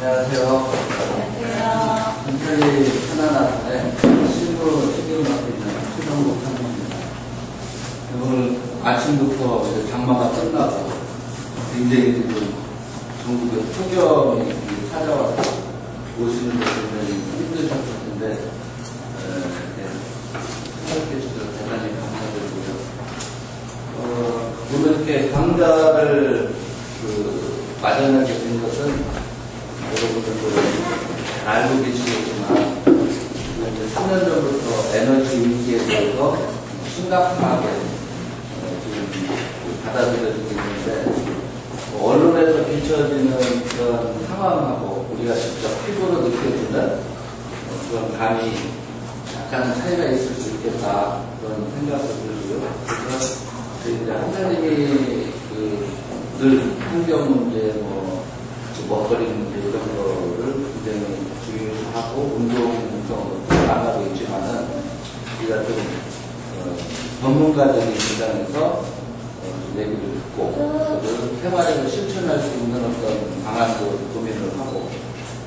안녕하세요. 인천이 하나나에 신기를 맡고 있는 최정국 상무입니다. 오늘 아침부터 장마가 끝나고 굉장히 지금 전국에 폭염이 찾아와서 오시는 분들이 힘드셨을 텐데 생각해 주셔서 대단히 감사드리고요. 오늘 이렇게 강좌를 마련하게 된 것은 여러분들도 잘 알고 계시겠지만 3년 전부터 에너지 위기에 대해서 심각하게 지금 받아들여지고 있는데 언론에서 비춰지는 그런 상황하고 우리가 직접 피부로 느껴지는 그런 감이 약간 차이가 있을 수 있겠다 그런 생각을 들고요. 그래서 저희 한사님이 늘 환경 문제, 먹거리 문제 이런 거를 굉장히 중요시하고 운동성으로 나가고 있지만은 우리가 좀 전문가적인 입장에서 얘기를 듣고 그걸 생활에서 실천할 수 있는 어떤 방안도 고민을 하고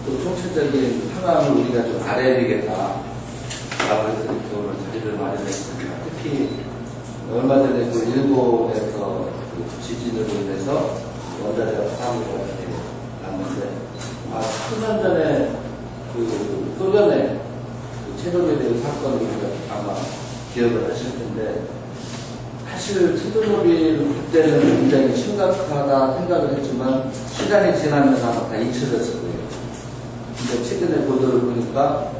또 총체적인 상황을 우리가 좀 알아야 되겠다 라고 해서 이렇게 오늘 자리를 마련했습니다. 특히 얼마 전에 일본에서 지진으로 인해서 원자재가 사고가 났는데, 10년 전에 소련의 체르노빌 사건을 우리가 아마 기억을 하실 텐데, 사실 체르노빌 그때는 굉장히 심각하다 생각을 했지만, 시간이 지나면서 아마 다 잊혀졌을 거예요. 근데 최근에 보도를 보니까,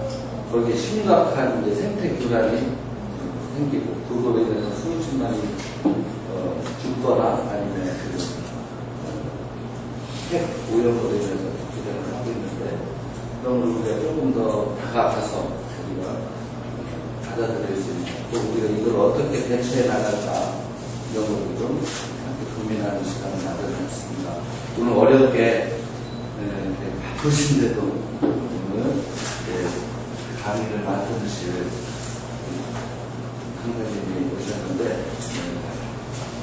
거기에 심각한 생태 교란이 생기고, 그거로 인해서 수십만이 죽거나 아니면 핵 오염으로 인해서 기대를 하고 있는데 그런 걸 우리가 조금 더 다가가서 우리가 받아들일 수 있는 또 우리가 이걸 어떻게 대처해 나갈까 이런 것도 좀 함께 고민하는 시간을 마련했습니다. 오늘 어렵게 바쁘신데도 오늘 강의를 맡아주실 강사님이 오셨는데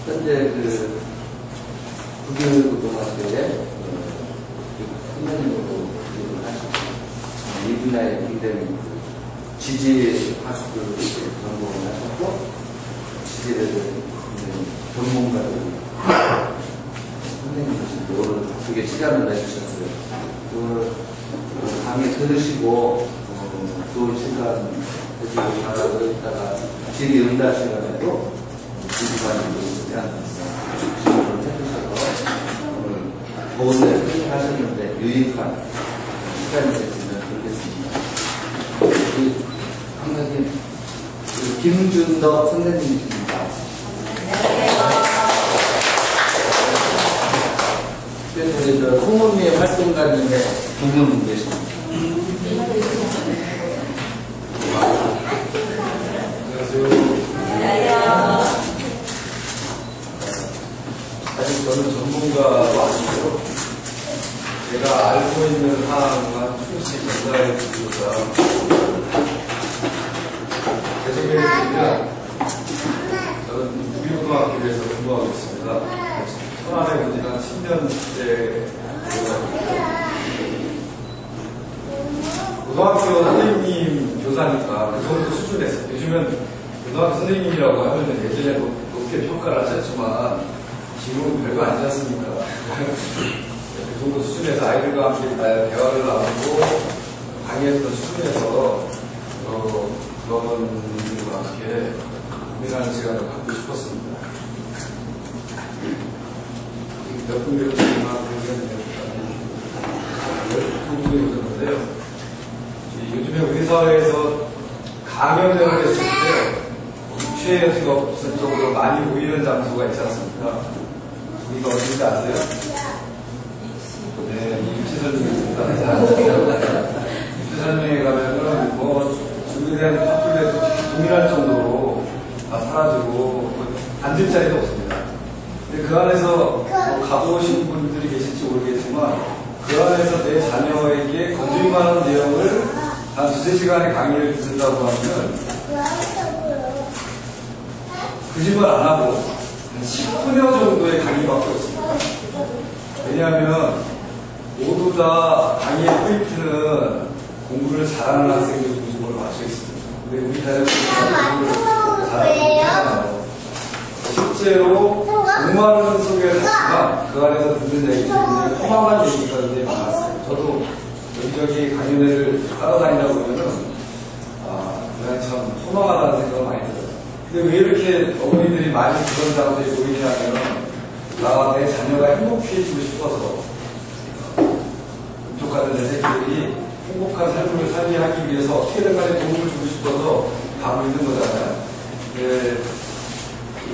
현재 국유고등학교에 선생님으로 일을 하시고 이분야에 굉장히 지질학을 전공을 하셨고 지질에 대한 전문가들이 선생님이신데 오늘 되게 시간을 내주셨어요. 오늘 강의 들으시고 좋은 시간 되시고 바라고 있다가 질의응답 시간에도 질의관이 있으면 질문을 해주셔서 오늘 좋은 데 생각하셨는데 유익한 시간이 됐으면 좋겠습니다. 우리 강사님 김준덕 선생님이십니다. 그래서 우리 송은미의 활동가님의 두 분 계십니다. 사실 저는 전문가도 아니고요. 제가 알고 있는 사항만 충실히 전달해 드리고자 제 소개를 드리면 저는 국유고등학교에서 근무하고 있습니다. 천안에 온 지는 10년째 고등학교 선생님 교사니까 그 정도 수준에서 요즘은 고등학교 선생님이라고 하면 예전에 높게 평가를 하셨지만 지금은 별거 아니지 않습니까? 그 정도 수준에서 아이들과 함께 대화를 나누고 강의했던 수준에서 그런 분들과 함께 고민하는 시간을 갖고 싶었습니다. 몇 분이 오셨지만 두 분이 오셨는데요. 요즘에 우리 사회에서 감염되는 게 있을 때 유체가 없을 정도로 많이 모이는 장소가 있지 않습니까? 우리가 어딘지 아세요? 네, 유치설명입니다. 유치설명에 가면은 중국에 대한 파출에도 동일할 정도로 다 사라지고 앉을 자리도 없습니다. 근데 그 안에서 가보신 분들이 계실지 모르겠지만 그 안에서 내 자녀에게 건질만한 내용을 한 2~3시간의 강의를 듣는다고 하면 거짓말 안 하고 한 10분여 정도의 강의밖에 없습니다. 왜냐하면 모두 다 강의 여기에 포인트는 공부를 잘하는 학생들 중심으로 맞춰 있습니다. 근데 우리 자녀들이 공부를 잘하는 학생이잖아요. 실제로 공부하는 속에 갔지만 그 안에서 듣는 얘기들이 허망한 얘기가 굉장히 많았어요. 저도 여기저기 강연회를 따라다니다 보면은 그냥 참 허망하다는 생각을 많이 들어요. 근데 왜 이렇게 어머니들이 많이 그런 장소에 보이냐면 내 자녀가 행복해지고 싶어서 부족하던 내 새끼들이 행복한 삶을 살게 하기 위해서 어떻게든 간에 도움을 주고 싶어서 가고 있는 거잖아요.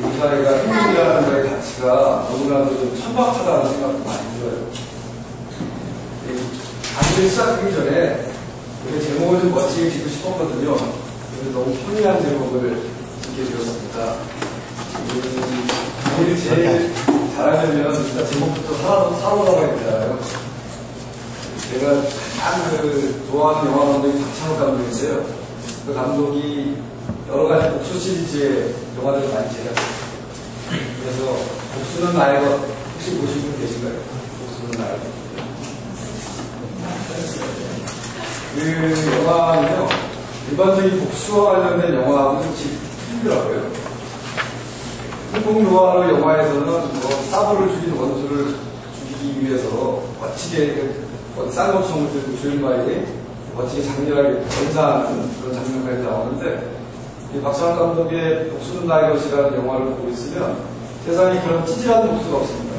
우리 사회가 행복이라는 거의 가치가 너무나도 좀 천박하다는 생각도 많이 들어요. 강의를 시작하기 전에 제목을 좀 멋지게 짓고 싶었거든요. 그래서 너무 편리한 제목을 짓게 되었습니다. 강의를 제일 잘하려면 진짜 제목부터 사로라고 했잖아요. 제가 가장 좋아하는 영화 감독이 박찬욱 감독인데요. 그 감독이 여러 가지 복수 시리즈의 영화들을 많이 제작했어요. 그래서 복수는 나의 것 혹시 보신 분 계신가요? 복수는 나의 것. 그 영화는요, 일반적인 복수와 관련된 영화하고는 좀 틀리더라고요. 홍콩 노아르 영화에서는 사부를 죽인 원수를 죽이기 위해서 멋지게 쌍꺼총을 들고 주인과에게 멋지게 장렬하게 전사하는 그런 장면까지 나오는데, 이 박찬욱 감독의 복수는 나의 것이라는 영화를 보고 있으면 세상에 그런 찌질한 복수가 없습니다.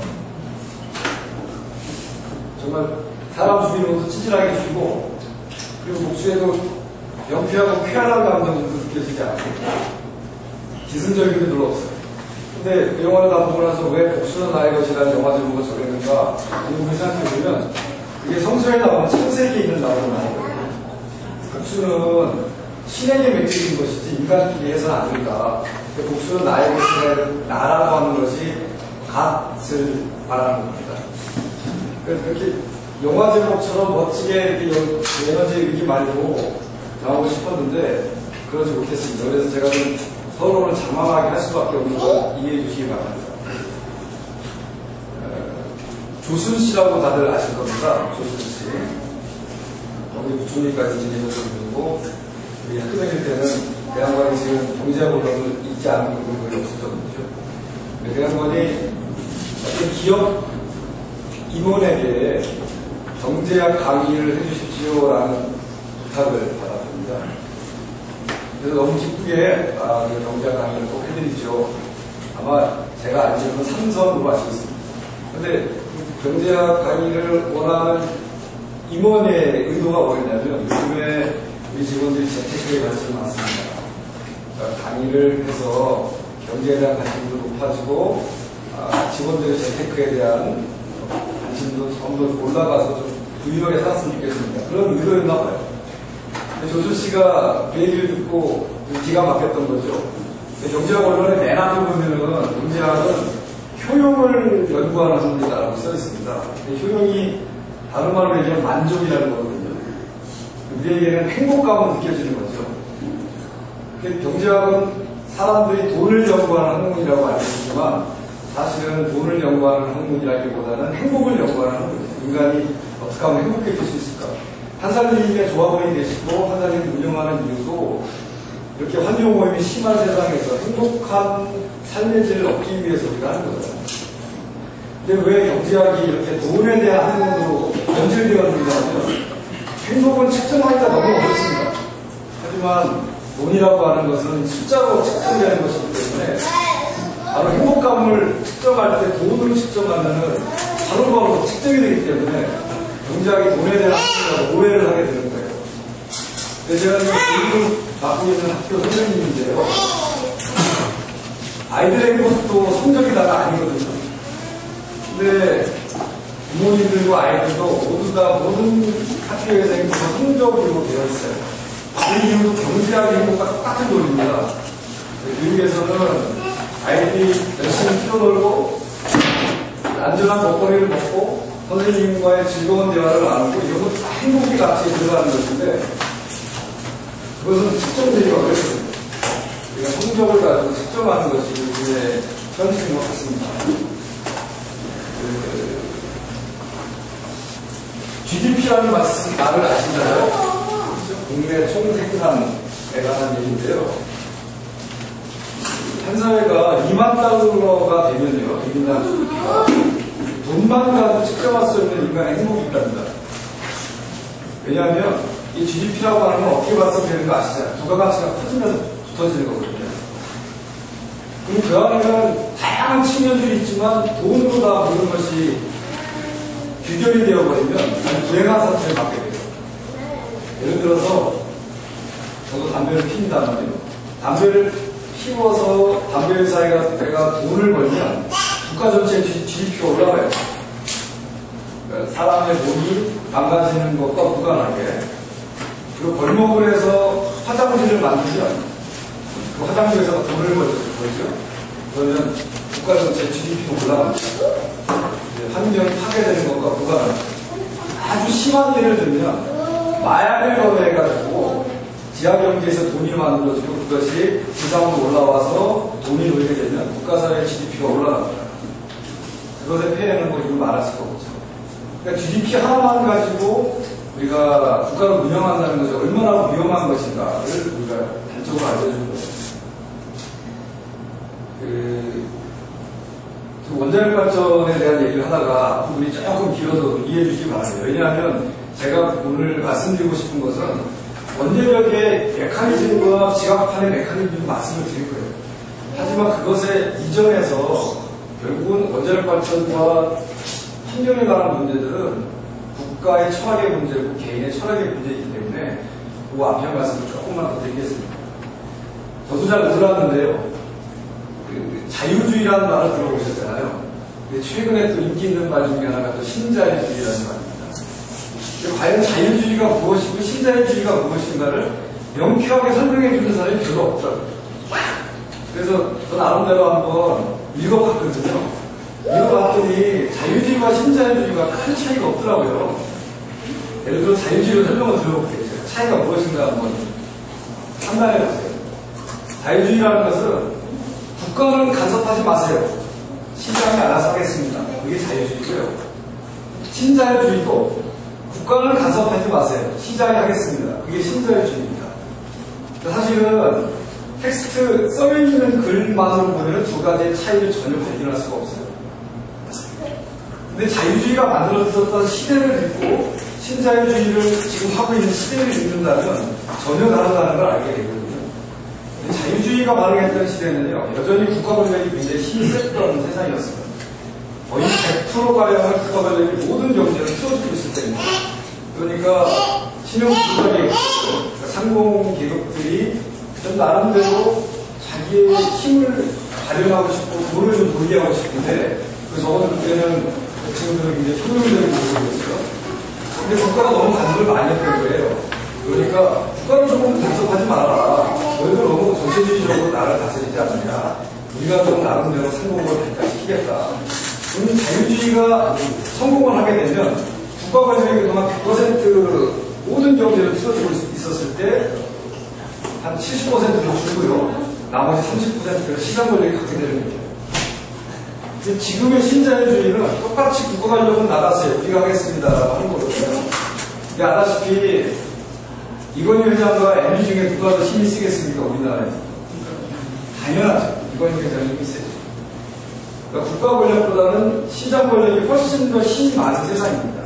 정말 사람 죽이는 것도 찌질하게 죽이고, 그리고 복수에도 명쾌하고 쾌활한 감정도 느껴지지 않고 기승전결이 별로 없어요. 근데 그 영화를 다 보고 나서 왜 복수는 나의 것이라는 영화 제목을 정했는가 궁금히 생각해보면 그게 성서에 나오는 창세기에 있는 나오는 말이거든요. 복수는 신에게 맡겨진 것이지 인간끼리 해서는 안 된다. 복수는 나의 것이라는 나라고 하는 것이 갓을 말하는 겁니다. 그렇게 영화 제목처럼 멋지게 에너지 말고 나오고 싶었는데 그러지 못했습니다. 그래서 제가 좀 서로를 장황하게 할 수밖에 없는 걸 이해해 주시기 바랍니다. 조순 씨라고 다들 아실 겁니다. 조순 씨. 거기 부총리까지 지내셨던 분이고, 우리 학교 다닐 때는 대학원이 지금 경제학을 잊지 않은 부분이 거의 없었던 분이죠. 대학원이 어떤 기업 임원에게 경제학 강의를 해주십시오라는 부탁을 받았습니다. 그래서 너무 기쁘게 경제학 강의를 꼭 해드리죠. 아마 제가 알기로는 삼성으로 아시겠습니다. 그런데 경제학 강의를 원하는 임원의 의도가 뭐였냐면 요즘에 우리 직원들이 재테크에 관심이 많습니다. 그러니까 강의를 해서 경제에 대한 관심도 높아지고 직원들의 재테크에 대한 관심도 좀 더 올라가서 좀 부유하게 살았으면 좋겠습니다. 그런 의도였나 봐요. 조준 씨가 그 얘기를 듣고 기가 막혔던 거죠. 경제학 언론의 맨 앞에 보면은 경제학은 효용을 연구하는 학문이다라고 써 있습니다. 효용이 다른 말로 얘기하면 만족이라는 거거든요. 우리에게는 행복감을 느껴지는 거죠. 경제학은 사람들이 돈을 연구하는 학문이라고 알고 있지만 사실은 돈을 연구하는 학문이라기보다는 행복을 연구하는 학문이에요. 인간이 어떻게 하면 행복해질 수 있을까? 한살림의 조합원이 되시고 한살림 운영하는 이유도 이렇게 환경 오염이 심한 세상에서 행복한 삶의 질을 얻기 위해서 우리가 하는 거잖아요. 근데 왜 경제학이 이렇게 돈에 대한 학문으로 변질되었느냐면 행복은 측정하기가 너무 어렵습니다. 하지만 돈이라고 하는 것은 숫자로 측정되는 것이기 때문에 바로 행복감을 측정할 때 돈으로 측정하면은 바로바로 측정이 되기 때문에 경제학이 돈에 대한 학문이라고 오해를 하게 되는 거예요. 그래서 제가 교육을 맡고 있는 학교 선생님인데요. 아이들의 행복도 성적이다가 아니거든요. 근데 부모님들과 아이들도 모두 다 모든 학교에서 행복은 성적으로 되어 있어요. 그 이유도 경제학의 행복과 똑같은 논리입니다. 교육에서는 아이들이 열심히 뛰어놀고 안전한 먹거리를 먹고 선생님과의 즐거운 대화를 나누고 이것은 다 행복의 가치에 들어가는 것인데 그것은 측정되기가 어렵습니다. 우리가 성적을 가지고 측정하는 것이 우리의 현실인 것 같습니다. GDP GDP라는 말을 아시잖아요. 국내 총생산에 관한 얘기인데요. 한 사회가 2만 달러가 되면요, 인간 GDP가 돈만 가도 측정할 수 없는 인간의 행복이 있답니다. 왜냐하면 이 GDP라고 하는 건 어떻게 발생되는 거 아시잖아요. 부가가치가 커지면서 붙어지는 거거든요. 그럼 그 안에는 다양한 측면들이 있지만 돈으로 다 모든 것이 규결이 되어버리면 아주 불행한 사태를 맞게 돼요. 예를 들어서 저도 담배를 피운단 말이에요. 담배를 피워서 담배 회사가 내가 돈을 벌면 국가 전체의 GDP가 올라가요. 그러니까 사람의 몸이 망가지는 것과 무관하게. 그리고 벌목을 해서 화장실을 만들면 그 화장실에서 돈을 벌죠. 그러면 국가 전체 GDP가 올라갑니다. 환경이 파괴되는 것과 무관합니다. 아주 심한 예를 들면 마약을 거래해가지고 지하경제에서 돈이 만들어지고 그것이 지상으로 올라와서 돈이 놓이게 되면 국가사회의 GDP가 올라갑니다. 그것의 폐해는 뭐 이거 말할 수가 없죠. 그러니까 GDP 하나만 가지고 우리가 국가를 운영한다는 것이 얼마나 위험한 것인가를 우리가 단적으로 알려주는 거예요. 그 원자력 발전에 대한 얘기를 하다가 부분이 조금 길어서 이해해 주시기 바랍니다. 왜냐하면 제가 오늘 말씀드리고 싶은 것은 원자력의 메커니즘과 지각판의 메커니즘을 말씀을 드릴 거예요. 하지만 그것에 이전에서 결국은 원자력 발전과 환경에 관한 문제들은 국가의 철학의 문제고 개인의 철학의 문제이기 때문에 그 앞에 말씀을 조금만 더 드리겠습니다. 저도 잘 몰랐는데요. 자유주의라는 말을 들어보셨잖아요. 최근에 또 인기 있는 말 중에 하나가 또 신자유주의라는 말입니다. 과연 자유주의가 무엇이고 신자유주의가 무엇인가를 명쾌하게 설명해 주는 사람이 별로 없더라고요. 그래서 저 나름대로 한번 읽어봤거든요. 읽어봤더니 자유주의와 신자유주의가 큰 차이가 없더라고요. 예를 들어 자유주의로 설명을 들어볼게요. 차이가 무엇인가 한번 판단해 보세요. 자유주의라는 것은 국가는 간섭하지 마세요. 시장이 알아서 하겠습니다. 그게 자유주의고요. 신자유주의도 국가는 간섭하지 마세요. 시장이 하겠습니다. 그게 신자유주의입니다. 사실은 텍스트 써있는 글만으로 보면 두 가지의 차이를 전혀 발견할 수가 없어요. 근데 자유주의가 만들어졌던 시대를 읽고 신자유주의를 지금 하고 있는 시대를 읽는다면 전혀 다르다는 걸 알게 되거든요. 자유주의가 발행했던 시대는요, 여전히 국가 권력이 굉장히 힘이 셌던 세상이었습니다. 거의 100%가량의 국가 권력이 모든 경제를 틀어주고 있을 때입니다. 그러니까 신용부족이 상공 계급들이 좀 나름대로 자기의 힘을 발현하고 싶고 돈을 좀 돌게 하고 싶은데 적어도 그때는 지금들은 굉장히 효율적인 모습이었어요. 근데 국가가 너무 간섭을 많이 했던 거예요. 그러니까 국가를 조금 간섭하지 말아라. 너희들 너무 전체주의적으로 나를 다스리지 않느냐. 우리가 좀 나름대로 성공을 발달시키겠다. 그러면 자유주의가 성공을 하게 되면 국가 권력이 그동안 100% 모든 경제를 틀어주고 있었을 때 한 70%를 주고요. 나머지 30%를 시장 권력이 갖게 되는 거예요. 근데 지금의 신자유주의는 똑같이 국가 권력은 나가세요. 우리가 하겠습니다라고 하는 거거든요. 근데 알다시피 이건희 회장과 MB 중에 누가 더 힘이 세겠습니까? 우리나라에서. 당연하죠. 이건희 회장이 힘이 세죠. 그러니까 국가 권력보다는 시장 권력이 훨씬 더 힘이 많은 세상입니다.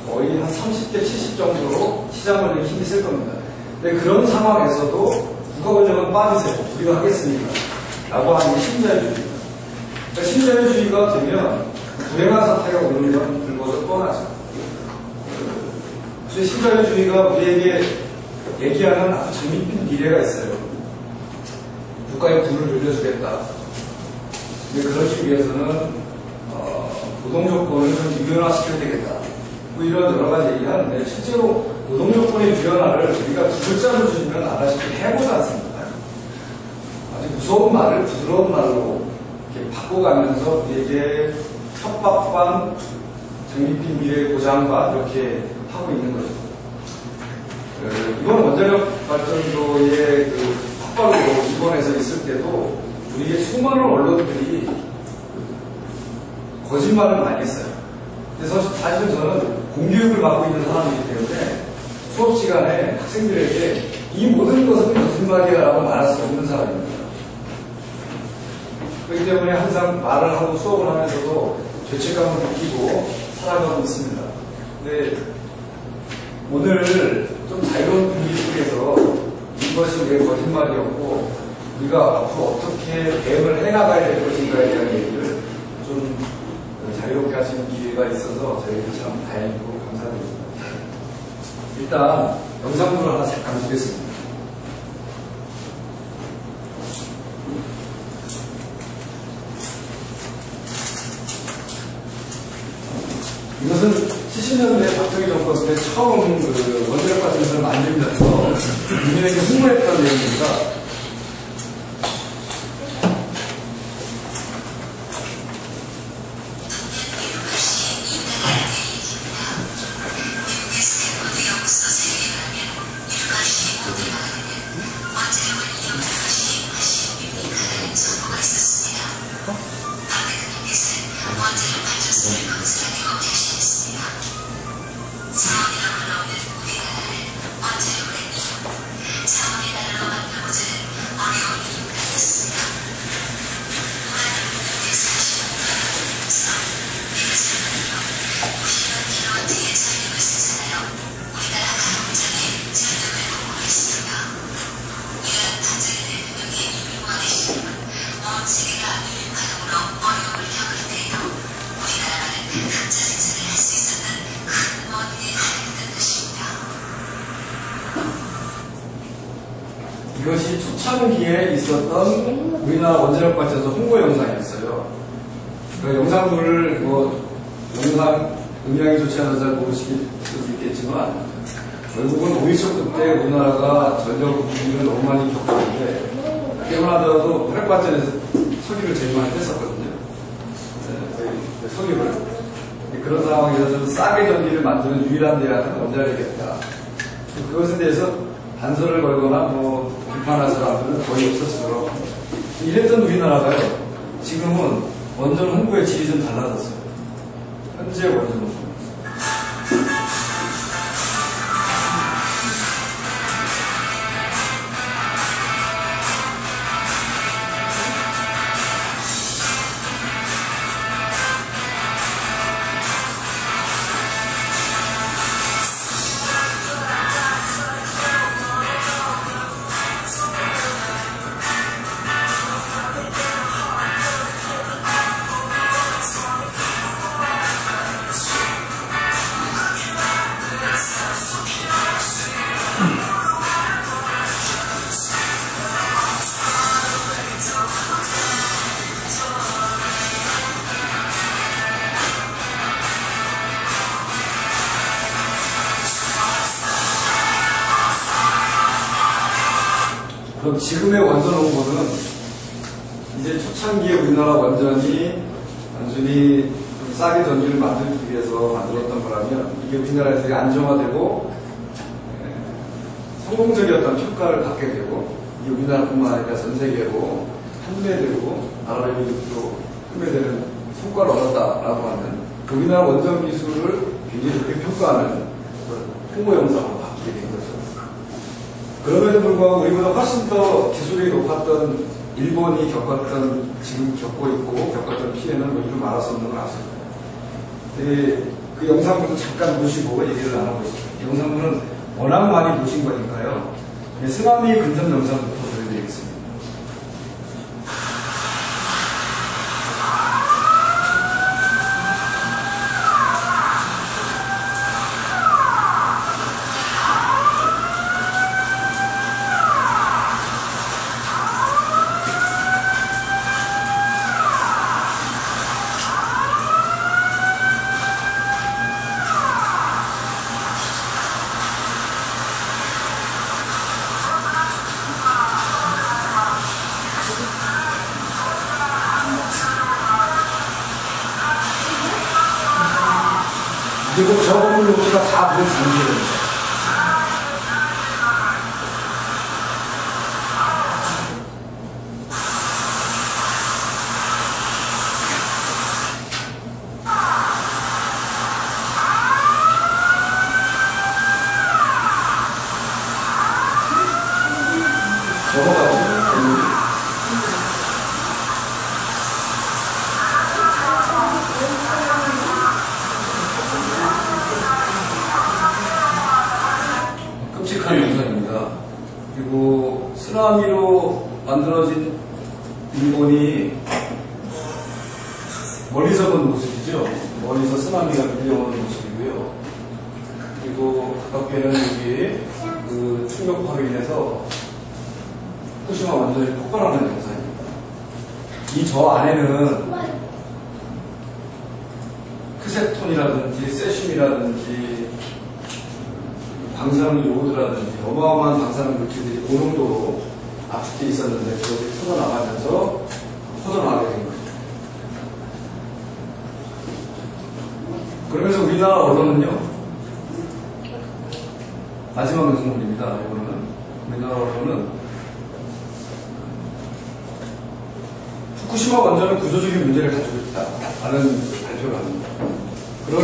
거의 한 30대 70 정도로 시장 권력이 힘이 셀 겁니다. 근데 그런 상황에서도 국가 권력은 빠지세요. 우리가 하겠습니다. 라고 하는 게 신자유주의입니다. 그러니까 신자유주의가 되면 불행한 사태가 오는 건 불보듯 뻔하죠. 신자유주의가 우리에게 얘기하는 아주 재미있는 미래가 있어요. 국가의 부를 늘려주겠다. 근데 그러기 위해서는 노동조건을 좀 유연화시켜야 되겠다. 뭐 이런 여러 가지 얘기하는데 실제로 노동조건의 유연화를 우리가 두 글자로 주면 알다시피 해보지 않습니까? 아주 무서운 말을 부드러운 말로 이렇게 바꿔가면서 우리에게 협박반, 장밋빛 미래 보장반 이렇게 하고 있는 거죠. 이번 원자력 발전소의 그 폭발로 일본에서 있을 때도 우리의 수많은 언론들이 거짓말을 많이 했어요. 그래서 사실 저는 공교육을 받고 있는 사람이기 때문에 수업 시간에 학생들에게 이 모든 것은 거짓말이야라고 말할 수 없는 사람입니다. 그렇기 때문에 항상 말을 하고 수업을 하면서도 죄책감을 느끼고 살아가고 있습니다. 근데 오늘 좀 자유로운 분위기 속에서 이것이 왜 거짓말이었고 우리가 앞으로 어떻게 대응을 해나가야 될 것인가에 대한 얘기를 좀 자유롭게 할 수 있는 기회가 있어서 저희는 참 다행이고 감사드립니다. 일단 영상물을 하나 잠깐 보겠습니다. 이것은 70년대 박정희 정권 때 처음 원자력 발전소를 만들면서 국민에게 홍보했던 내용입니다. 이것이 초창기에 있었던 우리나라 원자력 발전소 홍보 영상이었어요. 그 영상물을 영상 음향이 좋지 않아서 잘 모르실 수도 있겠지만 결국은 5.16 때 우리나라가 전력 위기를 너무 많이 겪었는데 깨어나더라도 화력 발전에서 석유를 제일 많이 뺐었거든요. 석유를. 그런 상황에서 좀 싸게 전기를 만드는 유일한 대학은 원자력이었다. 그것에 대해서 단서를 걸거나 비판할 사람들은 거의 없었어요. 이랬던 우리나라가요. 지금은 원전 홍보의 질이 좀 달라졌어요. 현재 원전 홍보. 그럼 지금의 원전 홍보는 이제 초창기에 우리나라 원전이 단순히 좀 싸게 전기를 만들기 위해서 만들었던 거라면 이게 우리나라에서 안정화되고 성공적이었던 평가를 받게 되고 이게 우리나라뿐만 아니라 전 세계로 판매되고 나라별로 판매되는 성과를 얻었다라고 하는 우리나라 원전 기술을 굉장히 좋게 평가하는 홍보 영상으로 바뀌게 된 거죠. 그럼에도 불구하고 우리보다 훨씬 더 기술이 높았던 일본이 지금 겪고 있고 겪었던 피해는 이루 말할 수 없는 걸 아실 거예요. 그 영상부터 잠깐 보시고 얘기를 나눠보시죠. 영상은 워낙 많이 보신 거니까요. 쓰나미 근접 영상부터 보여드리겠습니다. 그리고 저거는 우리가 다 본 장면입니다. 모습이죠. 멀리서 쓰나미가 밀려오는 모습이고요. 그리고 가깝게는 여기 그 충격파로 인해서 후쿠시마 원전이 폭발하는 영상입니다. 이 저 안에는 크세톤이라든지 세슘이라든지 방사능 요오드라든지 어마어마한 방사능 물질들이 고농도로 압축되어 있었는데 그것이 터져나가면서 퍼져나가게 된 거죠. 그러면서 우리나라 언론은요, 마지막 뉴스물입니다. 이거는 우리나라 언론은 후쿠시마 원전은 구조적인 문제를 가지고 있다라는 발표를 합니다. 그런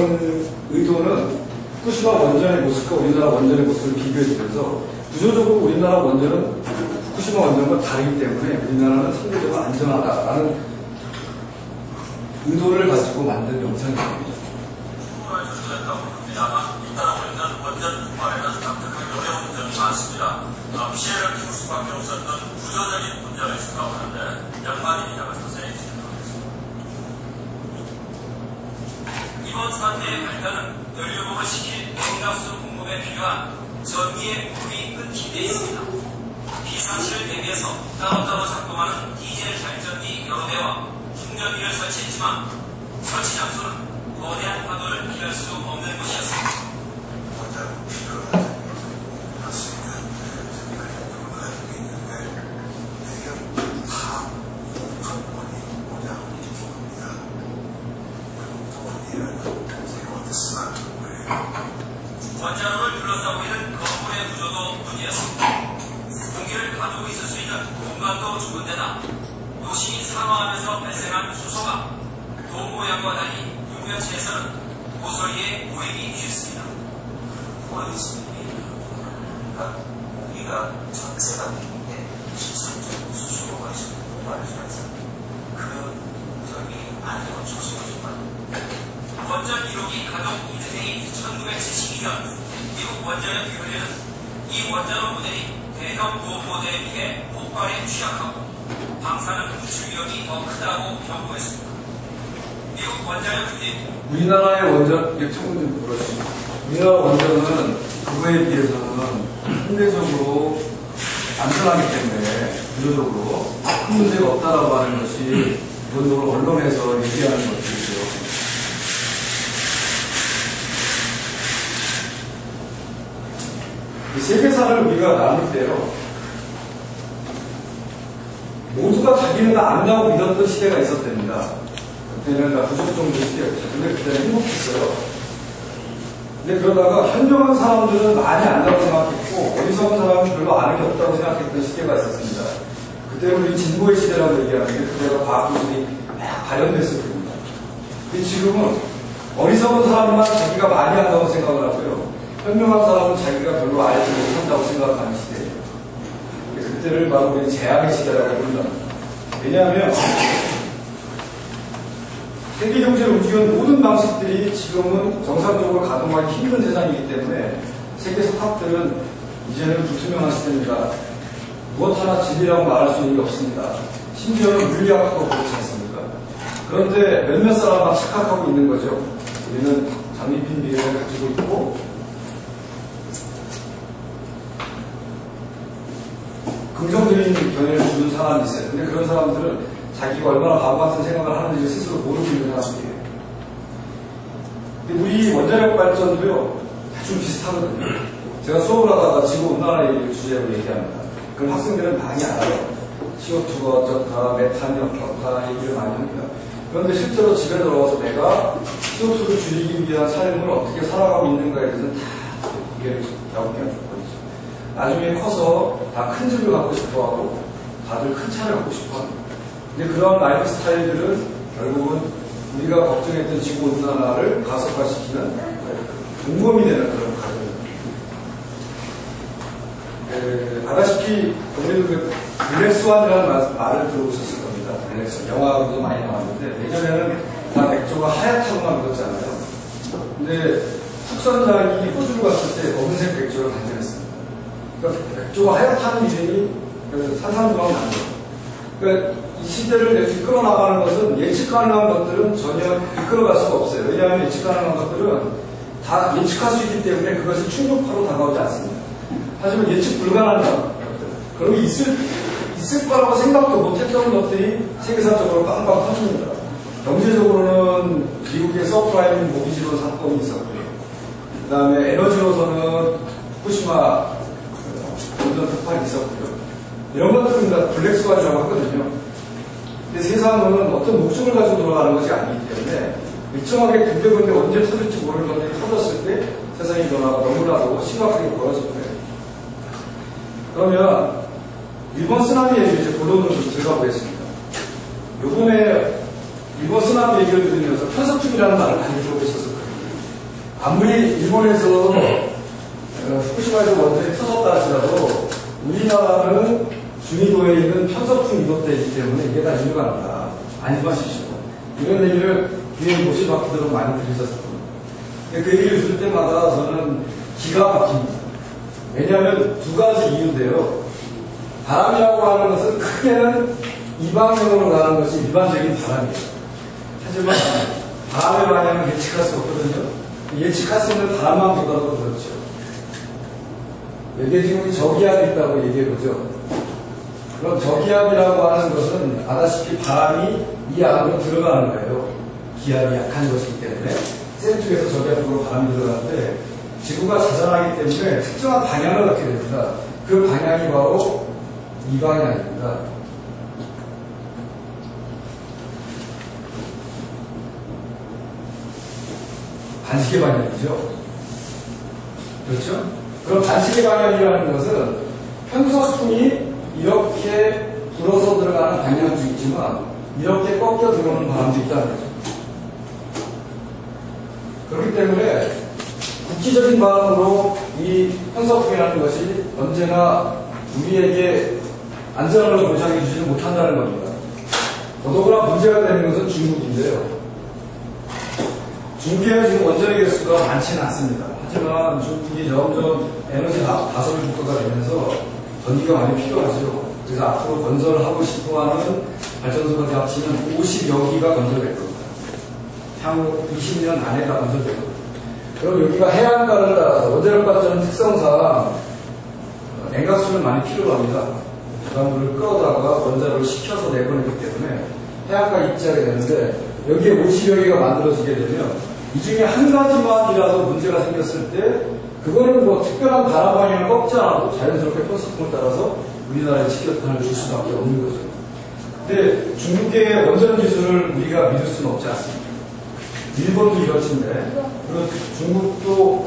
의도는 후쿠시마 원전의 모습과 우리나라 원전의 모습을 비교해주면서 구조적으로 우리나라 원전은 후쿠시마 원전과 다르기 때문에 우리나라는 상대적으로 안전하다라는 의도를 가지고 만든 영상입니다. 원전 폭발에는 답답한 어려운 점이 많습니다. 피해를 키울 수밖에 없었던 구조적인 문제가 있다고 하는데 양만희 기자가 자세히 진행하겠습니다. 이번 사태의 발단은 연료봉을 시킬 냉각수 공급에 필요한 전기의 물이 끊긴 데 있습니다. 비상시를 대비해서 따로따로 작동하는 디젤 발전기 여러 대와 충전기를 설치했지만 설치 장소는 거대한 파도를 피할 수 없는 곳이었습니다. 원자로를 둘러싸고 있는 건물의 구조도 문제였습니다. 공기를 가두고 있을 수 있는 공간도 좁은 데다 도심이 산화하면서 발생한 수소가 돔 모양과 달리 육면체에서는 고설리에 모이기 쉽습니다. 우리가 전체가 있는데 실질적으로 수소가 있는 공간을 수행해서 그 저기 안으로 조심하지만 원전 1호기 가동 이듬해인 1972년 미국 원전의 규모는 이 원전의 모델이 대형 보호모델에 비해 폭발에 취약하고 방사능 분출 위험이 더 크다고 경고했습니다. 미국 원전의 규모 우리나라의 원전, 청구님 물어주십니다. 우리나라 원전은 그거에 비해서는 상대적으로 안전하기 때문에 구조적으로 큰 문제가 없다라고 하는 것이 기본적으로 언론에서 얘기하는 것들이죠. 이 세계사를 우리가 나눌 때요, 모두가 자기는 다 안다고 믿었던 시대가 있었답니다. 그때는 다 부족 정도 시대였죠. 근데 그때는 행복했어요. 근데 그러다가 현명한 사람들은 많이 안다고 생각했고, 어리석은 사람은 별로 아는 게 없다고 생각했던 시대가 있었습니다. 그때는 우리 진보의 시대라고 얘기하는데, 그때가 과학기술이 막 발현됐을 때입니다. 근데 지금은 어리석은 사람만 자기가 많이 안다고 생각을 하고요, 현명한 사람은 자기가 별로 알지 못한다고 생각하는 시대예요. 그때를 바로 우리 재앙의 시대라고 부른다. 왜냐하면 세계 경제를 움직이는 모든 방식들이 지금은 정상적으로 가동하기 힘든 세상이기 때문에 세계 석학들은 이제는 불투명한 시대입니다. 무엇 하나 진리라고 말할 수 있는 게 없습니다. 심지어는 물리학도 그렇지 않습니까? 그런데 몇몇 사람만 착각하고 있는 거죠. 우리는 장미핀 미래를 가지고 있고 긍정적인 견해를 주는 사람이 있어요. 근데 그런 사람들은 자기가 얼마나 바보 같은 생각을 하는지 스스로 모르고 있는 사람들이에요. 근데 우리 원자력 발전도요, 대충 비슷하거든요. 제가 수업을 하다가 지구온난화 얘기를 주제로 얘기합니다. 그럼 학생들은 많이 알아요. CO2가 어쩌다, 메탄이 어쩌다 얘기를 많이 합니다. 그런데 실제로 집에 들어와서 내가 CO2를 줄이기 위한 삶을 어떻게 살아가고 있는가에 대해서는 다 이해를 야구하는 조건이죠. 나중에 커서 다 큰 집을 갖고 싶어 하고 다들 큰 차를 갖고 싶어 합니다. 근데 그런 라이프 스타일들은 결국은 우리가 걱정했던 지구온난화를 가속화시키는 공범이 되는 그런 과정입니다. 아다시피 우리도 그 블랙스완이라는 말을 들어보셨을 겁니다. 블랙스완. 영화도 많이 나왔는데 예전에는 다 맥주가 하얗다고만 믿었잖아요. 근데 축선장이 호주를 갔을 때 검은색 맥주를 발견했습니다. 그러니까 맥주가 하얗다는 기준이 산산조각 난 거예요. 그러니까 이 시대를 이끌어 나가는 것은 예측 가능한 것들은 전혀 이끌어갈 수가 없어요. 왜냐하면 예측 가능한 것들은 다 예측할 수 있기 때문에 그것이 충격파로 다가오지 않습니다. 하지만 예측 불가능한 것들, 그리고 있을 거라고 생각도 못했던 것들이 세계사적으로 빵빵 터집니다. 경제적으로는 미국의 서프라임 모기지론 사건이 있었고요. 그 다음에 에너지로서는 후쿠시마 원전 폭발이 있었고요. 이런 것들은 다 블랙스완이라고 하거든요. 근데 세상은 어떤 목적을 가지고 돌아가는 것이 아니기 때문에 일정하게 근데 언제 터질지 모르는 것들이 터졌을 때 세상의 변화가 너무나도 심각하게 벌어질 거예요. 그러면 일본 쓰나미에 이제 본론으로 들어가 보겠습니다. 요번에 일본 쓰나미 얘기를 들으면서 편석중이라는 말을 많이 들어보셨을 거예요. 아무리 일본에서 후쿠시마에서 원전이 터졌다 할지라도 우리나라는 중위도에 있는 편석중 이도대이기 때문에 이게 다 이유가 난다. 안심하십시오. 이런 얘기를 뒤에 모실 바퀴들은 많이 들으셨을 겁니다. 그 얘기를 들을 때마다 저는 기가 막힙니다. 왜냐하면 두 가지 이유인데요. 바람이라고 하는 것은 크게는 이 방향으로 가는 것이 일반적인 바람이에요. 하지만 바람의 방향은 예측할 수 없거든요. 예측할 수 있는 바람만 보다도 그렇죠. 여기에 지금 저기압이 있다고 얘기해보죠. 그럼 저기압이라고 하는 것은 아다시피 바람이 이 안으로 들어가는 거예요. 기압이 약한 것이기 때문에 센 쪽에서 저기압으로 바람이 들어가는데 지구가 자전하기 때문에 특정한 방향을 갖게 됩니다. 그 방향이 바로 이 방향입니다. 반시계 방향이죠. 그렇죠? 그럼 반시계 방향이라는 것은 편서풍이 이렇게 불어서 들어가는 방향도 있지만 이렇게 꺾여 들어오는 바람도 있다는 거죠. 그렇기 때문에 국지적인 바람으로 이 편서풍이라는 것이 언제나 우리에게 안전을 보장해 주지 못한다는 겁니다. 더더구나 문제가 되는 것은 중국인데요. 중국에는 지금 원전의 개수가 많지는 않습니다. 하지만 중국이 점점 에너지 다소를 국가가 되면서 전기가 많이 필요하죠. 그래서 앞으로 건설을 하고 싶어하는 발전소까지 합치면 50여 기가 건설될 겁니다. 향후 20년 안에가 건설될 겁니다. 그럼 여기가 해안가를 따라서 원자력 발전 특성상 냉각수는 많이 필요로 합니다. 바람물을 끌어다가 원자력을 식혀서 내보내기 때문에 해안가 입지하게 되는데 여기에 50여 개가 만들어지게 되면 이 중에 한 가지만이라도 문제가 생겼을 때 그거는 뭐 특별한 바람 방향을 꺾지 않아도 자연스럽게 편서풍을 따라서 우리나라에 직격탄을 줄 수밖에 없는 거죠. 근데 중국의 원전 기술을 우리가 믿을 수는 없지 않습니다. 일본도 이렇지인데 그리고 중국도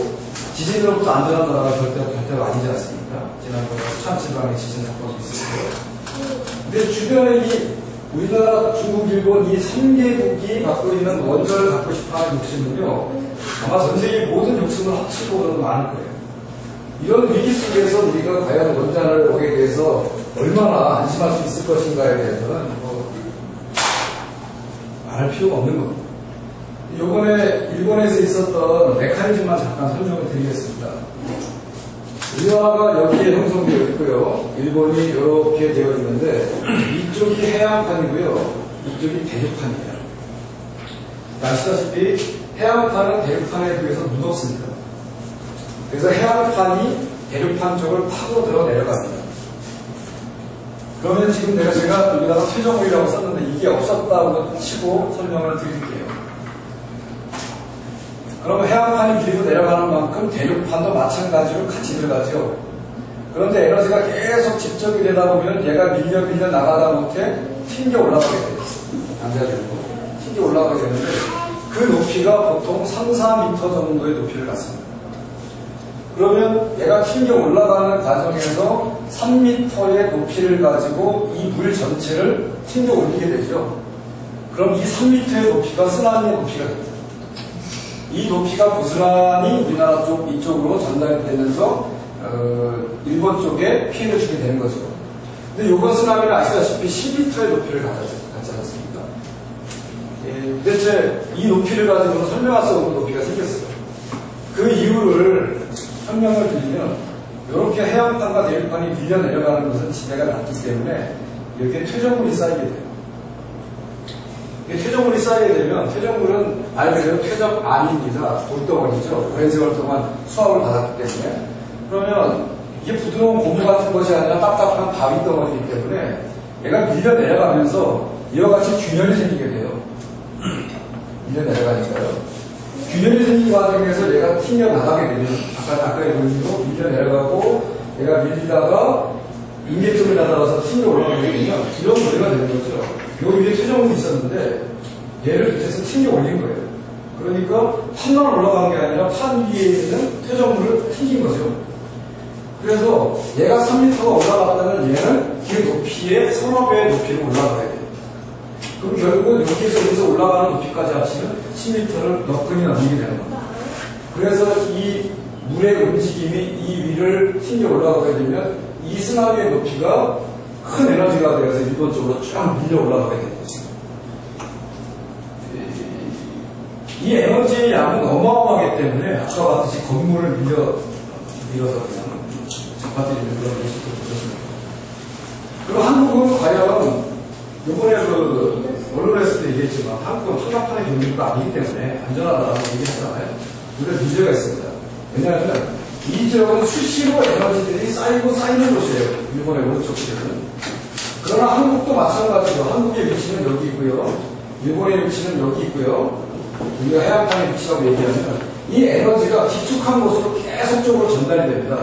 지진으로부터 안전한 나라가 절대가 아니지 않습니까? 지난번에 수찬지방에 지진 사건이 있었고요. 근데 주변에 이 우리나라, 중국, 일본 이 3개국이 갖고 있는 원전을 갖고 싶어하는 욕심은요, 아마 전 세계 모든 욕심을 합치고는 많을 거예요. 이런 위기 속에서 우리가 과연 원전에 대해서 얼마나 안심할 수 있을 것인가에 대해서는 말할 필요가 없는 겁니다. 이번에 일본에서 있었던 메커니즘만 잠깐 설명을 드리겠습니다. 우리나라가 여기에 형성되어 있고요. 일본이 이렇게 되어 있는데 이쪽이 해안판이고요. 이쪽이 대륙판이에요. 아시다시피 해안판은 대륙판에 비해서 무겁습니다. 그래서 해안판이 대륙판 쪽을 파고 들어 내려갑니다. 그러면 지금 제가 우리나라 퇴적물이라고 썼는데 이게 없었다고 치고 설명을 드릴게요. 그러면 해안판이 밀고 내려가는 만큼 대륙판도 마찬가지로 같이 들어가죠. 그런데 에너지가 계속 집적이 되다 보면 얘가 밀려 나가다 못해 튕겨 올라가게 돼요. 앉아지고 튕겨 올라가게 되는데 그 높이가 보통 3-4m 정도의 높이를 갖습니다. 그러면 얘가 튕겨 올라가는 과정에서 3m의 높이를 가지고 이 물 전체를 튕겨 올리게 되죠. 그럼 이 3m의 높이가 쓰나미의 높이가 됩니다. 이 높이가 고스란히 우리나라 쪽 이쪽으로 전달이 되면서 일본 쪽에 피해를 주게 되는 거죠. 근데 이번 쓰나미는 아시다시피 10m의 높이를 갖지 않았습니까? 도대체 이 높이를 가지고는 설명할 수 없는 높이가 생겼어요. 그 이유를 설명을 드리면 이렇게 해안판과 대륙판이 밀려 내려가는 것은 지대가 낮기 때문에 여기에 퇴적물이 쌓이게 돼요. 이 퇴적물이 쌓이게 되면 퇴적물은 말 그대로 퇴적 안입니다. 돌덩어리죠. 오랜 세월 동안 수압을 받았기 때문에. 그러면 이게 부드러운 고무 같은 것이 아니라 딱딱한 바위 덩어리이기 때문에 얘가 밀려 내려가면서 이와 같이 균열이 생기게 돼요. 밀려 내려가니까요. 균열이 생긴 과정에서 얘가 튕겨 나가게 되면 아까의 논리로 밀려 내려가고 얘가 밀리다가 인계점을 나타나서 튕겨 올라가게 되면 이런 문제가 되는 거죠. 요 위에 퇴적물이 있었는데 얘를 밑에서 튕겨 올린 거예요. 그러니까 판만 올라간 게 아니라 판 위에 있는 퇴적물을 튕긴 거죠. 그래서 얘가 3m가 올라갔다면 얘는 그 높이의 서너 배의 높이로 올라가야 돼요. 그럼 결국은 여기서 올라가는 높이까지 합치면 10m를 너끈히 넘기게 되는 겁니다. 그래서 이 물의 움직임이 이 위를 튕겨 올라가게 되면 이 쓰나미의 높이가 큰 에너지가 되어서 일본 쪽으로 쫙 밀려 올라가게 되는 거죠. 이 에너지의 양은 어마어마하기 때문에 아까 봤듯이 건물을 밀어서 그냥 잡아들이는 그런 모습도 보셨습니다. 그리고 한국은 과연 이번에 언론에서도 얘기했지만 한국은 한가판의 경기가 아니기 때문에 안전하다라고 얘기했잖아요. 우리가 문제가 있습니다. 왜냐하면 이 지역은 수시로 에너지들이 쌓이고 쌓이는 곳이에요. 일본의 오른쪽 지역은. 그러나 한국도 마찬가지로 한국의 위치는 여기 있고요. 일본의 위치는 여기 있고요. 우리가 해안판의 위치라고 얘기하면 이 에너지가 깊숙한 곳으로 계속적으로 전달이 됩니다.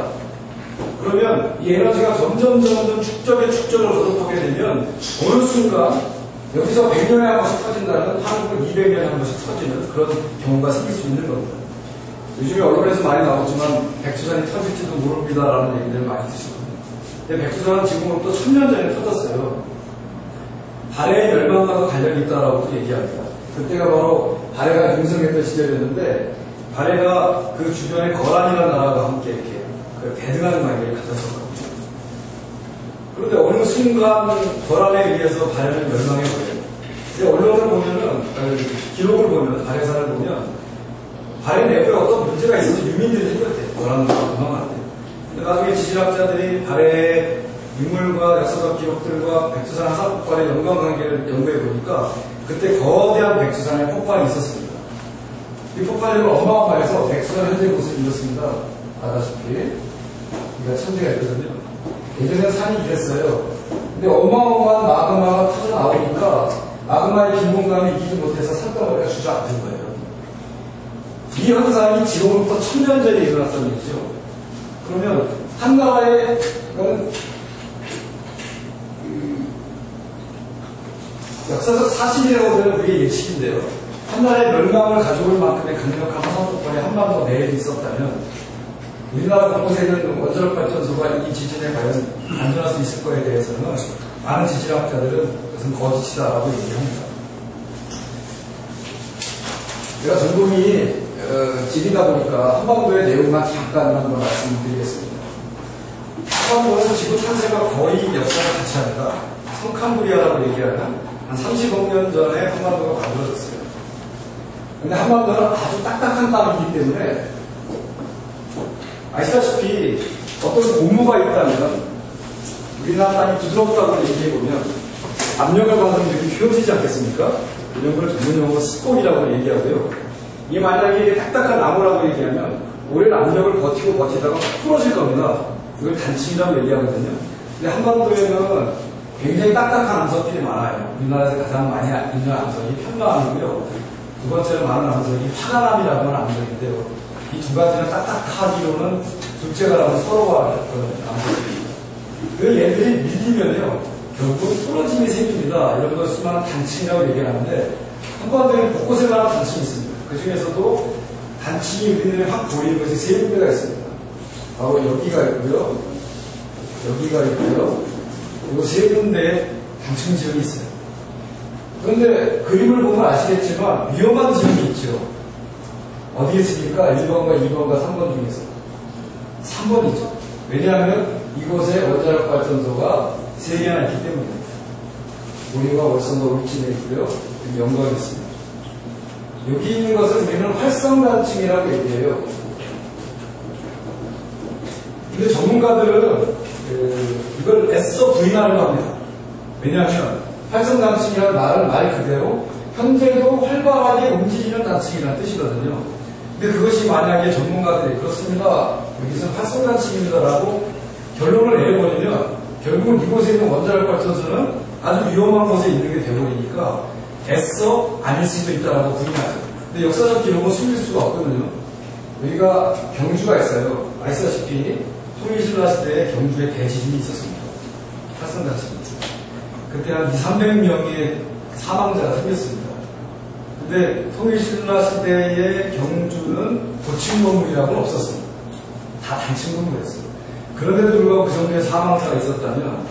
그러면 이 에너지가 점점 축적을 거듭하게 되면 어느 순간 여기서 100년에 한 번씩 터진다면 한국은 200년에 한 번씩 터지는 그런 경우가 생길 수 있는 겁니다. 요즘에 언론에서 많이 나오지만 백두산이 터질지도 모릅니다라는 얘기를 많이 드시거든요. 근데 백두산은 지금으로부터 1000년 전에 터졌어요. 발해의 멸망과도 관련이 있다라고 얘기합니다. 그때가 바로 발해가 융성했던 시절이었는데 발해가 그 주변에 거란이라는 나라가 함께 이렇게 대등한 관계를 가졌었거든요. 그런데 어느 순간 거란에 의해서 발해는 멸망해버려요. 근데 언론을 보면은, 기록을 보면, 발해사를 보면, 발해 내부에 어떤 문제가 있어서 유민들이 생겼대요. 거란과 도망할 때. 근데 나중에 지질학자들이 발해의 유물과 역사적 기록들과 백두산 화산 폭발의 연관관계를 연구해 보니까 그때 거대한 백두산의 폭발이 있었습니다. 이 폭발력은 어마어마해서 백두산 현재 모습이 이렇습니다. 아다시피. 우리가 천재가 있거든요. 예전에 산이 이랬어요. 근데 어마어마한 마그마가 터져 나오니까 마그마의 긴 공간을 이기지 못해서 산덩어리가 주저앉은 거예요. 이 현상이 지금부터 1000년 전에 일어났던 일이죠. 그러면 한 나라의 역사적 사실이라고 하면 우리의 예측인데요. 한 나라의 멸망을 가져올 만큼의 강력한 화산폭발이 한반도 내에 있었다면 우리나라 곳곳에 있는 원자력 발전소가 이 지진에 과연 안전할 수 있을 거에 대해서는 많은 지질학자들은 그것은 거짓이다라고 얘기합니다. 제가 전공이 지리다 보니까 한반도의 내용만 잠깐 한번 말씀드리겠습니다. 한반도는 지구 탄생과 거의 역사가 같이 합니다. 성캄브리아라고 얘기하는 한 30억 년 전에 한반도가 만들어졌어요. 근데 한반도는 아주 딱딱한 땅이기 때문에 아시다시피 어떤 고무가 있다면 우리나라 땅이 부드럽다고 얘기해보면 압력을 받으면 이렇게 휘어지지 않겠습니까? 이런 걸 전문용어로 스콘이라고 얘기하고요. 이 만약에 딱딱한 나무라고 얘기하면 오랜 압력을 버티다가 풀어질 겁니다. 이걸 단층이라고 얘기하거든요. 근데 한반도에는 굉장히 딱딱한 암석들이 많아요. 우리나라에서 가장 많이 있는 암석이 편마암이고요. 두 번째로 많은 암석이 화가암이라고 하는 암석인데요. 이 두 가지는 딱딱하기로는 둘째가 나면 서로가 암석입니다. 그 얘들이 밀리면요, 결국 부러짐이 생깁니다. 이런 걸 수많은 단층이라고 얘기하는데, 한반도에 곳곳에 많은 단층이 있습니다. 그 중에서도 단층이 우리눈에 확 보이는 것이 세 군데가 있습니다. 바로 여기가 있고요, 여기가 있고요, 그리고 세 군데의 단층 지역이 있어요. 그런데 그림을 보면 아시겠지만 위험한 지역이 있죠. 어디에 있습니까? 1번과 2번과 3번 중에서 3번이죠. 왜냐하면 이곳에 원자력 발전소가 3개나 있기 때문입니다. 우리가 월성과 울진에 있고요. 여기 영광에 있습니다. 여기 있는 것은 우리는 활성단층이라고 얘기해요. 근데 전문가들은 이걸 애써 부인하려고 합니다. 왜냐하면 활성단층이라는 말을 말 그대로 현재도 활발하게 움직이는 단층이라는 뜻이거든요. 근데 그것이 만약에 전문가들이 그렇습니다, 여기서 활성단층입니다라고 결론을 내려버리면 결국은 이곳에 있는 원자력 발전소는 아주 위험한 곳에 있는 게 돼버리니까 애써 아닐 수도 있다라고 부인하죠. 근데 역사적 기록은 숨길 수가 없거든요. 여기가 경주가 있어요. 아시다시피 통일신라 시대에 경주에 대지진이 있었습니다. 활성단층입니다. 그때 한 200~300명의 사망자가 생겼습니다. 근데 통일신라 시대의 경주는 고층 건물이라고는 없었습니다. 다 단층 건물이었어요. 그런데도 불구하고 그 정도의 사망자가 있었다면,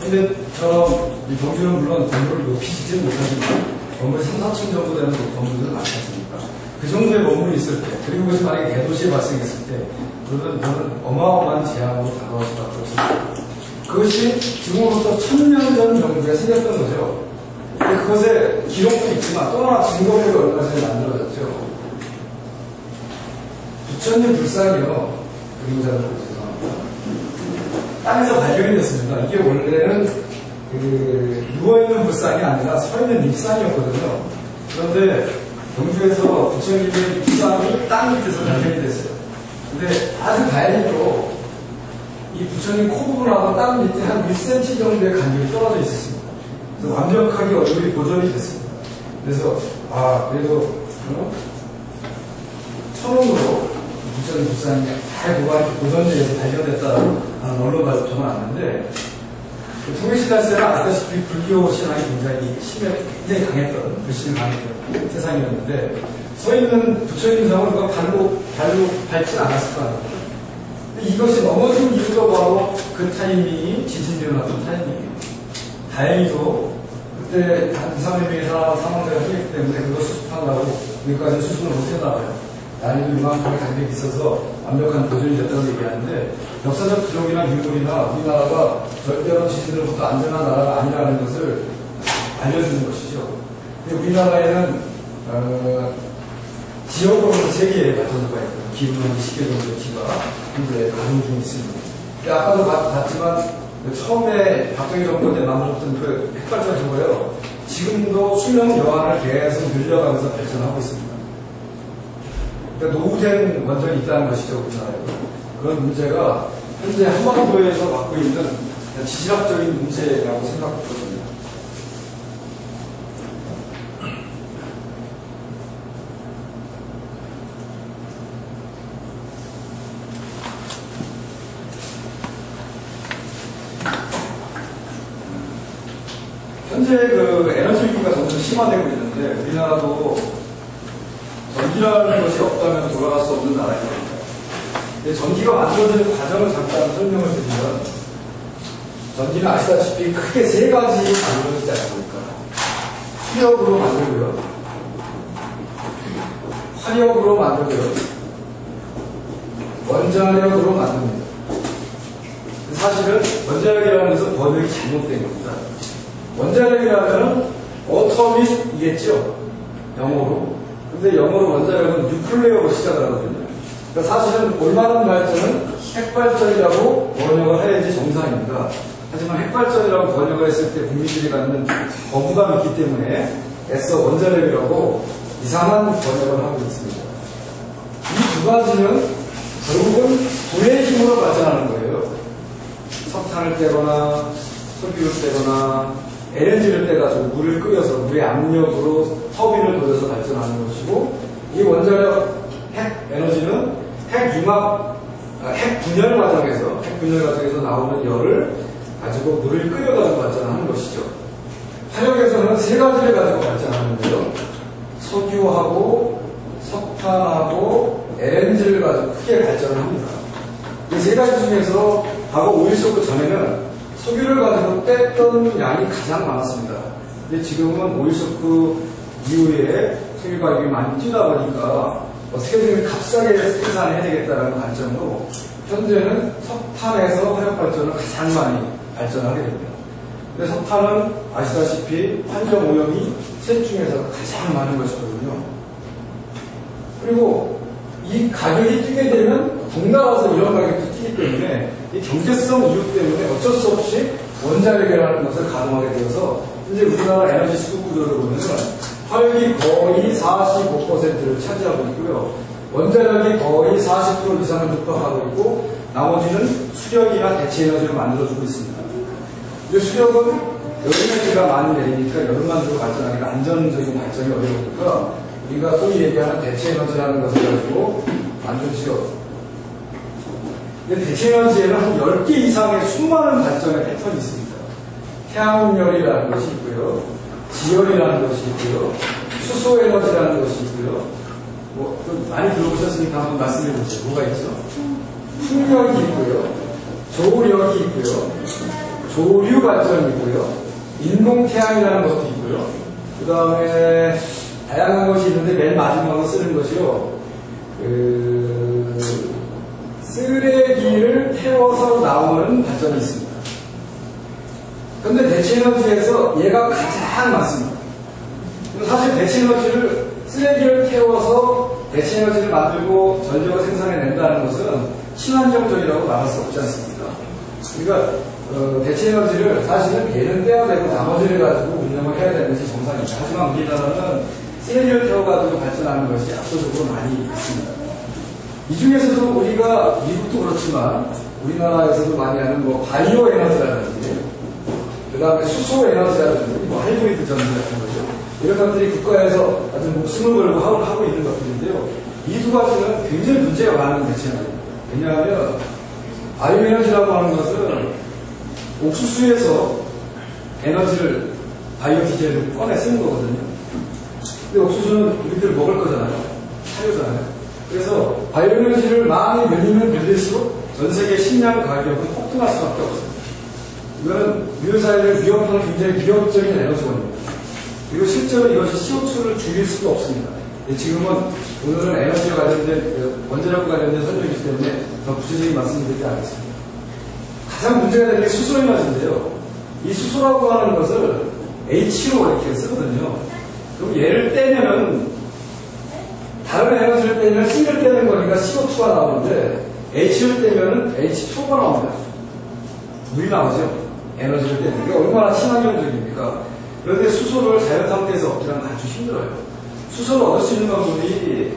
근데 저런 이 경주는 물론 건물을 높이 짓지는 못하지만 건물 3~4층 정도 되는 건물들은 많지 않습니까? 그 정도의 건물이 있을 때, 그리고 그것이 만약에 대도시에 발생했을 때, 그러면 저는 어마어마한 재앙으로 다가올 수밖에 없습니다. 그것이 지금으로부터 1000년 전 정도에 생겼던 거죠. 근데 그것에 기록도 있지만 또 하나 증거물이 얼마 전에 만들어졌죠. 부처님 불상이요. 그림자를 죄송합니다. 땅에서 발견이 됐습니다. 이게 원래는 누워있는 불상이 아니라 서있는 립상이었거든요. 그런데 경주에서 부처님의 립상이 땅 밑에서 발견이 됐어요. 근데 아주 다행히도 이 부처님 코 부분하고 땅 밑에 한 1cm 정도의 간격이 떨어져 있었습니다. 그래서 완벽하게 얼굴이 보존이 됐습니다. 그래서 그래도 천원으로 부처님 불상이 잘 보존돼서 발견됐다는 언론 발표는 왔는데, 통일신라 시대는 아시다시피 불교 신앙이 굉장히 강했던, 불신이 강했던 세상이었는데, 서 있는 부처님 상을 누가 발로 밟지 않았을 거 아니에요. 이것이 넘어진 이유가 바로 그 타이밍이 지진이 일어났던 타이밍이에요. 다행히도 그때 한 2~300명의 사망자가 생겼기 때문에 그걸 수습하려고 여기까지 수습을 못했나봐요. 난이도 이만큼의 간격이 있어서 완벽한 보존이 됐다고 얘기하는데, 역사적 기록이나 유물이나 우리나라가 절대로 지진으로부터 안전한 나라가 아니라는 것을 알려주는 것이죠. 근데 우리나라에는 지역으로는 3개의 발전소가 있거든요. 기흥 10개 정도의 기가 현재 가동 중에 있습니다. 아까도 봤지만 처음에 박정희 정부 때 만들었던 그 핵발전소가요, 지금도 수명 여한을 계속 늘려가면서 발전하고 있습니다. 그러니까 노후된 원전이 있다는 것이죠, 우리나라에도. 그런 문제가 현재 한반도에서 갖고 있는 지질학적인 문제라고 생각하거든요. 현재 그 에너지 위기가 점점 심화되고 있는데, 우리나라도 전기라는 것이 없다면 돌아갈 수 없는 나라입니다. 근데 전기가 만들어지는 과정을 잠깐 설명을 드리면, 전기는 아시다시피 크게 3가지 만들어지지 않습니까? 수력으로 만들고요, 화력으로 만들고요, 원자력으로 만듭니다. 사실은 원자력이라는 것은 번역이 잘못된 겁니다. 원자력이라면 어토밋이겠죠, 영어로. 근데 영어로 원자력은 뉴클레어로 시작을 하거든요. 그러니까 사실은 올바른 발전은 핵발전이라고 번역을 해야지 정상입니다. 하지만 핵발전이라고 번역을 했을 때 국민들이 갖는 거부감이 있기 때문에 애써 원자력이라고 이상한 번역을 하고 있습니다. 이 2가지는 결국은 불의 힘으로 발전하는 거예요. 석탄을 떼거나 석유를 떼거나 LNG를 떼가지고 물을 끓여서 물의 압력으로 터빈을 돌려서 발전하는 것이고, 이 원자력 핵 에너지는 핵 분열 과정에서 나오는 열을 가지고 물을 끓여가지고 발전하는 것이죠. 화력에서는 3가지를 가지고 발전하는데요, 석유하고 석탄하고 LNG를 가지고 크게 발전을 합니다. 이 3가지 중에서 과거 오일쇼크 전에는 석유를 가지고 뗐던 양이 가장 많았습니다. 근데 지금은 오일쇼크 이후에 석유 가격이 많이 뛰다 보니까 어떻게든 값싸게 생산해야 되겠다는 관점으로 현재는 석탄에서 화력 발전을 가장 많이 발전하게 됩니다. 근데 석탄은 아시다시피 환경 오염이 셋 중에서 가장 많은 것이거든요. 그리고 이 가격이 뛰게 되면 동나라에서 이런 가격이 뛰기 때문에 이 경제성 이유 때문에 어쩔 수 없이 원자력이라는 것을 가동하게 되어서 현재 우리나라 에너지 수급 구조를 보면은 화력이 거의 45%를 차지하고 있고요. 원자력이 거의 40% 이상을 육박하고 있고, 나머지는 수력이나 대체 에너지로 만들어주고 있습니다. 이 수력은 여름에비가 많이 내리니까 여름만 주로 발전하기가 안전적인 발전이 어려우니까 우리가 소위 얘기하는 대체 에너지라는 것을 가지고 만들죠. 근데 대체 에너지에는 한 10개 이상의 수많은 발전의 패턴이 있습니다. 태양열이라는 것이 있고요. 지열이라는 것이 있고요. 수소 에너지라는 것이 있고요. 뭐, 좀 많이 들어보셨으니까 한번 말씀해 보세요. 뭐가 있죠? 풍력이 있고요. 조력이 있고요. 조류 발전이 있고요. 인공태양이라는 것도 있고요. 그 다음에 다양한 것이 있는데 맨 마지막으로 쓰는 것이요. 쓰레기를 태워서 나오는 발전이 있습니다. 그런데 대체에너지에서 얘가 가장 많습니다. 사실 대체에너지를 쓰레기를 태워서 대체에너지를 만들고 전력을 생산해낸다는 것은 친환경적이라고 말할 수 없지 않습니까? 그러니까 대체에너지를 사실은 얘는 떼야 되고 나머지를 가지고 운영을 해야 되는 것이 정상입니다. 하지만 우리나라는 쓰레기를 태워가지고 발전하는 것이 압도적으로 많이 있습니다. 이 중에서도 우리가 미국도 그렇지만 우리나라에서도 많이 하는 뭐 바이오 에너지라든지 그 다음에 수소 에너지라든지 뭐 하이브리드 전지 같은 거죠. 이런 것들이 국가에서 아주 목숨을 걸고 하고 있는 것들인데요. 이 두 가지는 굉장히 문제가 많은 대체입니다. 왜냐하면 바이오 에너지라고 하는 것은 옥수수에서 에너지를 바이오 디젤을 꺼내 쓰는 거거든요. 근데 옥수수는 우리들 먹을 거잖아요. 사료잖아요. 그래서 바이오 에너지를 많이 늘리면 늘릴수록 전 세계 식량 가격은 폭등할 수밖에 없습니다. 이거는 인류사회를 위협하는 굉장히 위협적인 에너지원입니다. 그리고 실제로 이것이 CO2를 줄일 수도 없습니다. 지금은 오늘은 에너지와 관련된 원자력과 관련된 설명이기 때문에 더 구체적인 말씀을 드리지 않겠습니다. 가장 문제가 되는 게 수소 에너지인데요. 이 수소라고 하는 것을 H로 이렇게 쓰거든요. 그럼 얘를 떼면은 다른 에너지를 떼면 C를 떼는 거니까 CO2가 나오는데 H를 떼면은 H2가 나옵니다. 물이 나오죠. 에너지를 떼는 게 얼마나 친환경적입니까? 그런데 수소를 자연 상태에서 얻기는 아주 힘들어요. 수소를 얻을 수 있는 방법이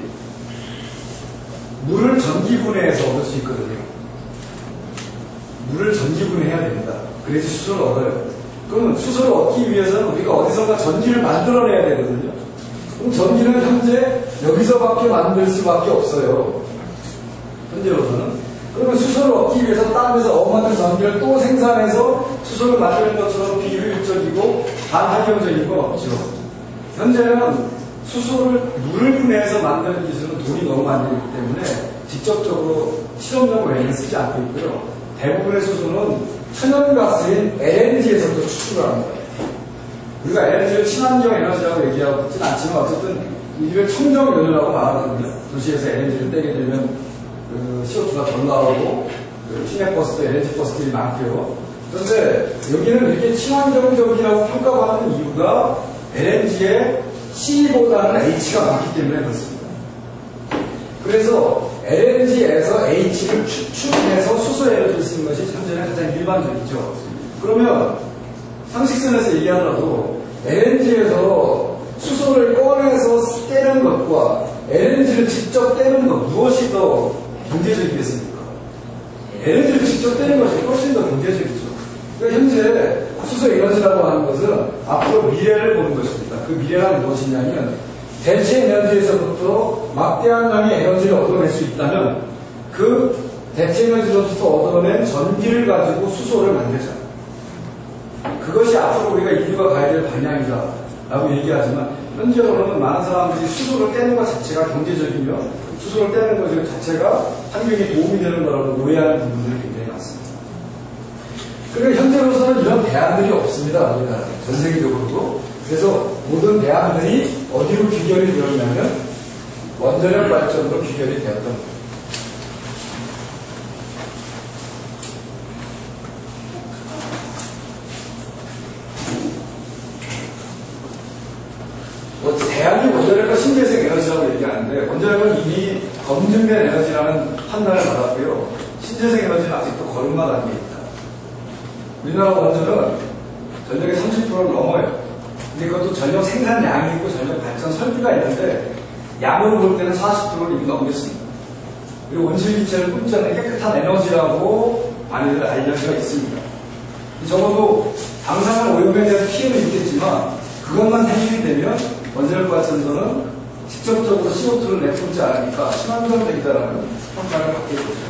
물을 전기분해해서 얻을 수 있거든요. 물을 전기분해해야 됩니다. 그래야지 수소를 얻어요. 그러면 수소를 얻기 위해서는 우리가 어디선가 전기를 만들어내야 되거든요. 그럼 전기는 현재 여기서밖에 만들 수밖에 없어요. 현재로서는. 그러면 수소를 얻기 위해서 땀에서 엄청난 전기를 또 생산해서 수소를 만드는 것처럼 비효율적이고 반환경적인 건 없죠. 현재는 수소를 물을 분해해서 만드는 기술은 돈이 너무 많이 들기 때문에 직접적으로 실험용 외에는 쓰지 않고 있고요. 대부분의 수소는 천연가스인 LNG에서부터 추출을 합니다. 우리가 LNG를 친환경 에너지라고 얘기하고 있지는 않지만 어쨌든 이를 청정연료라고 말하거든요. 도시에서 LNG를 떼게 되면 CO2가 덜 나오고 시내버스도 LNG 버스들이 많고요. 그런데 여기는 이렇게 친환경적이라고 평가받는 이유가 LNG에 C보다는 H가 많기 때문에 그렇습니다. 그래서 LNG에서 H를 추출해서 수소 에너지를 쓰는 것이 현재는 가장 일반적이죠. 그러면 상식선에서 얘기하더라도 LNG에서 수소를 꺼내서 떼는 것과 LNG를 직접 떼는 것 무엇이 더 경제적이겠습니까? LNG를 직접 떼는 것이 훨씬 더 경제적이죠. 그러니까 현재 수소 에너지라고 하는 것은 앞으로 미래를 보는 것입니다. 그 미래란 무엇이냐면 대체 에너지에서부터 막대한 양의 에너지를 얻어낼 수 있다면 그 대체 에너지로부터 얻어낸 전기를 가지고 수소를 만들자. 그것이 앞으로 우리가 인류가 가야 될 방향이다 라고 얘기하지만 현재로는 많은 사람들이 수소를 떼는 것 자체가 경제적이며 수소를 떼는 것 자체가 환경에 도움이 되는 거라고 오해하는 부분들이 굉장히 많습니다. 그리고 현재로서는 이런 대안들이 없습니다. 우리나라 전 세계적으로도. 그래서 모든 대안들이 어디로 귀결이 되었냐면 원자력 발전으로 귀결이 되었던 겁니다. 대안이 원자력과 신재생 에너지라고 얘기하는데 원자력은 이미 검증된 에너지라는 판단을 받았고요. 신재생 에너지는 아직도 걸음마 단계에 있다. 우리나라 원전은 전력의 30%를 넘어요. 근데 그것도 전력 생산량이 있고 전력 발전 설비가 있는데 양으로 볼 때는 40%를 이미 넘겼습니다. 그리고 온실기체를 뿜자는 깨끗한 에너지라고 많이들 알려져 있습니다. 적어도 방사능 오염에 대한 피해는 있겠지만 그것만 해결이 되면 원자력 발전소는 직접적으로 CO2를 내뿜지 않으니까 친환경적이다라는 평가를 받게 되죠.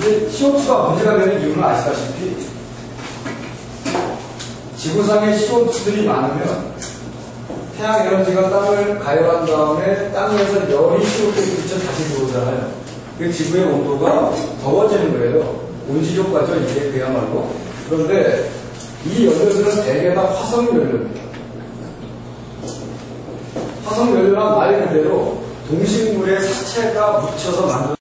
근데 CO2가 문제가 되는 이유는 아시다시피 지구상에 CO2들이 많으면 태양 에너지가 땅을 가열한 다음에 땅에서 열이 CO2에 부딪혀 다시 들어오잖아요. 그 지구의 온도가 더워지는 거예요. 온실 효과죠, 이게 그야말로. 그런데 이 연료들은 대개 다 화석 연료입니다. 화석 연료란 말 그대로 동식물의 사체가 묻혀서 만든